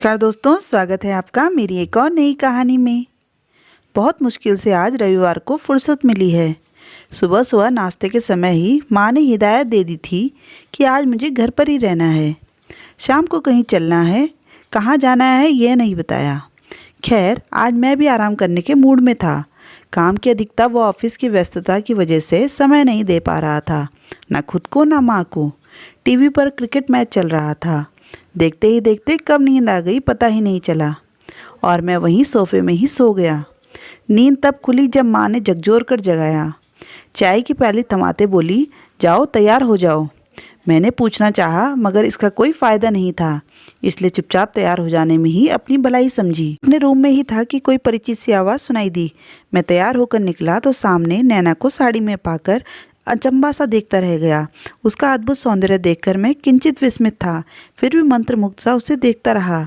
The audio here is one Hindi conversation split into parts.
नमस्कार दोस्तों, स्वागत है आपका मेरी एक और नई कहानी में। बहुत मुश्किल से आज रविवार को फुर्सत मिली है। सुबह सुबह नाश्ते के समय ही माँ ने हिदायत दे दी थी कि आज मुझे घर पर ही रहना है। शाम को कहीं चलना है, कहाँ जाना है यह नहीं बताया। खैर, आज मैं भी आराम करने के मूड में था। काम की अधिकता व ऑफिस की व्यस्तता की वजह से समय नहीं दे पा रहा था, ना खुद को ना माँ को। टीवी पर क्रिकेट मैच चल रहा था। देखते ही देखते कब नींद आ गई पता ही नहीं चला और मैं वहीं सोफे में ही सो गया। नींद तब खुली जब माँ ने झकझोर कर जगाया। चाय की प्याली थमाते बोली, जाओ तैयार हो जाओ। मैंने पूछना चाहा मगर इसका कोई फ़ायदा नहीं था, इसलिए चुपचाप तैयार हो जाने में ही अपनी भलाई समझी। अपने रूम में ही था कि कोई परिचित सी आवाज़ सुनाई दी। मैं तैयार होकर निकला तो सामने नैना को साड़ी में पाकर अचंभा सा देखता रह गया। उसका अद्भुत सौंदर्य देखकर मैं किंचित विस्मित था, फिर भी मंत्रमुग्ध सा उसे देखता रहा।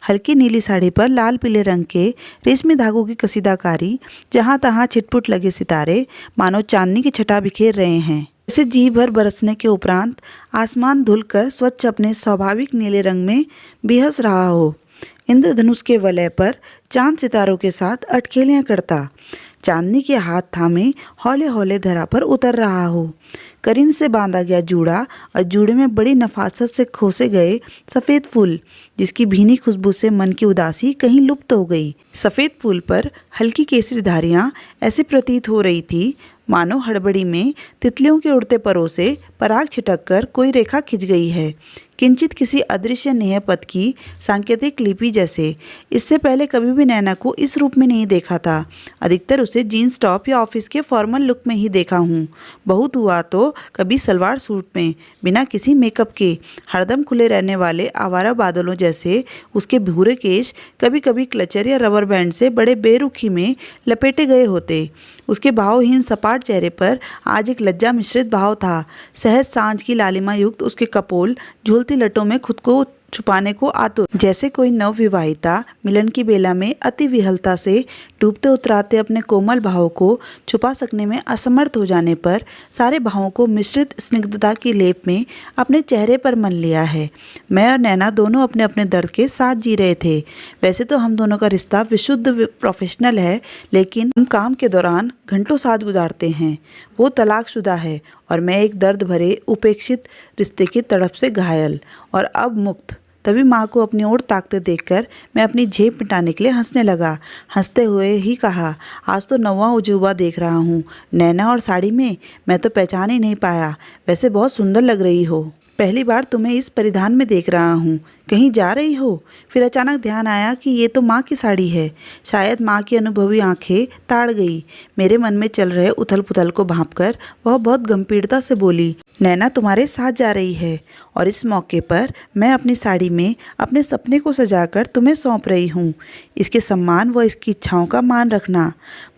हल्की नीली साड़ी पर लाल पीले रंग के रेशमी धागों की कसीदाकारी, जहाँ तहाँ छिटपुट लगे सितारे मानो चांदनी की छटा बिखेर रहे हैं। जैसे जी भर बरसने के उपरांत आसमान धुलकर स्वच्छ अपने स्वाभाविक नीले रंग में बिहस रहा हो। इंद्रधनुष के वलय पर चांद सितारों के साथ अटखेलियाँ करता चांदनी के हाथ थामे हौले हौले धरा पर उतर रहा हो। करीन से बांधा गया जूड़ा और जूड़े में बड़ी नफासत से खोसे गए सफ़ेद फूल, जिसकी भीनी खुशबू से मन की उदासी कहीं लुप्त हो गई। सफ़ेद फूल पर हल्की केसरी धारियाँ ऐसी प्रतीत हो रही थी मानो हड़बड़ी में तितलियों के उड़ते परों से पराग छिटक कर कोई रेखा खिंच गई है, किंचित किसी अदृश्य नेह पद की सांकेतिक लिपि जैसे। इससे पहले कभी भी नैना को इस रूप में नहीं देखा था। अधिकतर उसे जीन्स टॉप या ऑफिस के फॉर्मल लुक में ही देखा हूँ। बहुत हुआ तो कभी सलवार सूट में, बिना किसी मेकअप के, हरदम खुले रहने वाले आवारा बादलों जैसे। उसके भूरे केश कभी कभी क्लचर या रबर बैंड से बड़े बेरुखी में लपेटे गए होते। उसके भावहीन सपाट चेहरे पर आज एक लज्जा मिश्रित भाव था। सहज सांझ की लालिमा युक्त उसके कपोल झूलती लटों में खुद को छुपाने को आतुर, जैसे कोई नवविवाहिता मिलन की बेला में अति विहलता से डूबते उतराते अपने कोमल भावों को छुपा सकने में असमर्थ हो जाने पर सारे भावों को मिश्रित स्निग्धता की लेप में अपने चेहरे पर मन लिया है। मैं और नैना दोनों अपने अपने दर्द के साथ जी रहे थे। वैसे तो हम दोनों का रिश्ता विशुद्ध प्रोफेशनल है, लेकिन हम काम के दौरान घंटों साथ गुजारते हैं। वो तलाकशुदा है और मैं एक दर्द भरे उपेक्षित रिश्ते की तड़प से घायल और अब मुक्त। तभी माँ को अपनी ओर ताकते देखकर मैं अपनी झेप मिटाने के लिए हंसने लगा। हंसते हुए ही कहा, आज तो नौवां उजूबा देख रहा हूँ। नैना और साड़ी में मैं तो पहचान ही नहीं पाया। वैसे बहुत सुंदर लग रही हो। पहली बार तुम्हें इस परिधान में देख रहा हूँ। कहीं जा रही हो? फिर अचानक ध्यान आया कि ये तो माँ की साड़ी है। शायद माँ की अनुभवी आंखें ताड़ गई। मेरे मन में चल रहे उथल पुथल को भांपकर वह बहुत गंभीरता से बोली, नैना तुम्हारे साथ जा रही है और इस मौके पर मैं अपनी साड़ी में अपने सपने को सजाकर तुम्हें सौंप रही हूँ। इसके सम्मान व इसकी इच्छाओं का मान रखना।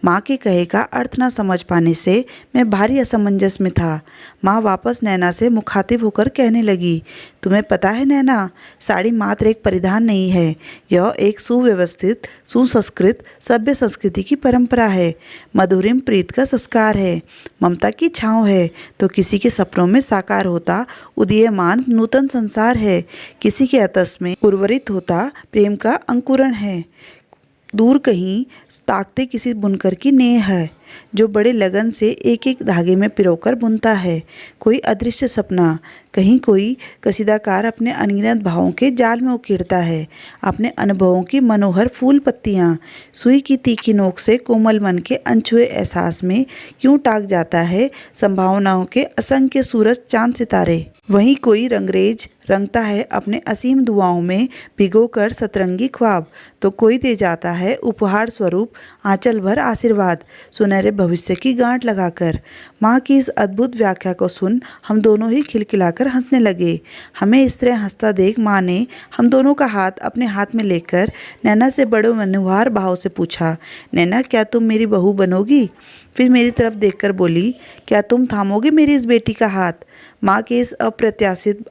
माँ के कहे का अर्थ न समझ पाने से मैं भारी असमंजस में था। माँ वापस नैना से मुखातिब होकर कहने लगी, तुम्हें पता है नैना, साड़ी मात्र एक परिधान नहीं है, यह एक सुव्यवस्थित, सुसंस्कृत, सभ्य संस्कृति की परंपरा है। मधुरिम प्रीत का संस्कार है, ममता की छाँव है तो किसी के सपनों में साकार होता उदीयमान नूतन संसार है। किसी के अतस में उर्वरित होता प्रेम का अंकुरण है। दूर कहीं ताकते किसी बुनकर की नेह है जो बड़े लगन से एक एक धागे में पिरोकर बुनता है। कोई अदृश्य सपना, कहीं कोई कसीदाकार अपने अनगिनत भावों के जाल में उकेरता है। अपने अनुभवों की मनोहर फूल पत्तियाँ सुई की तीखी नोक से कोमल मन के अनछुए एहसास में यूं टाक जाता है संभावनाओं के असंख्य सूरज चांद सितारे। वहीं कोई रंगरेज रंगता है अपने असीम दुआओं में भिगोकर सतरंगी ख्वाब, तो कोई दे जाता है उपहार स्वरूप आंचल भर आशीर्वाद सुनहरे भविष्य की गांठ लगाकर। माँ की इस अद्भुत व्याख्या को सुन हम दोनों ही खिलखिलाकर हंसने लगे। हमें इस तरह हंसता देख माँ ने हम दोनों का हाथ अपने हाथ में लेकर नैना से बड़े मनोहार भाव से पूछा, नैना क्या तुम मेरी बहू बनोगी? फिर मेरी तरफ देखकर बोली, क्या तुम थामोगे मेरी इस बेटी का हाथ? माँ के इस अप्रत्याशित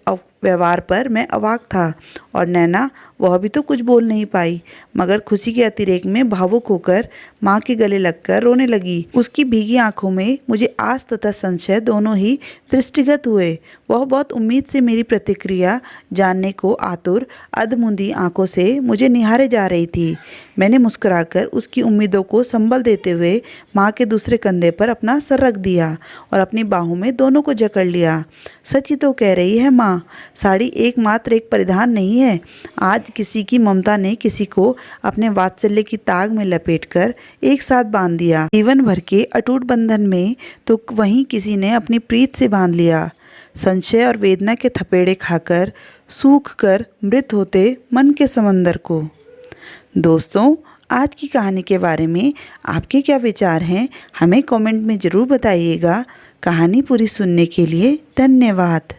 व्यवहार पर मैं अवाक था और नैना, वह भी तो कुछ बोल नहीं पाई, मगर खुशी के अतिरेक में भावुक होकर माँ के गले लगकर रोने लगी। उसकी भीगी आंखों में मुझे आस तथा संशय दोनों ही दृष्टिगत हुए। वह बहुत उम्मीद से मेरी प्रतिक्रिया जानने को आतुर अधमुंदी आंखों से मुझे निहारे जा रही थी। मैंने मुस्कुराकर उसकी उम्मीदों को संबल देते हुए माँ के दूसरे कंधे पर अपना सर रख दिया और अपनी बाहों में दोनों को जकड़ लिया। सच ही तो कह रही है माँ, साड़ी एकमात्र एक परिधान नहीं है। आज किसी की ममता ने किसी को अपने वात्सल्य की ताग में लपेटकर एक साथ बांध दिया। जीवन भर के अटूट बंधन में तो वहीं किसी ने अपनी प्रीत से बांध लिया। संशय और वेदना के थपेड़े खाकर सूख कर मृत होते मन के समंदर को। दोस्तों, आज की कहानी के बारे में आपके क्या विचार हैं, हमें कमेंट में ज़रूर बताइएगा। कहानी पूरी सुनने के लिए धन्यवाद।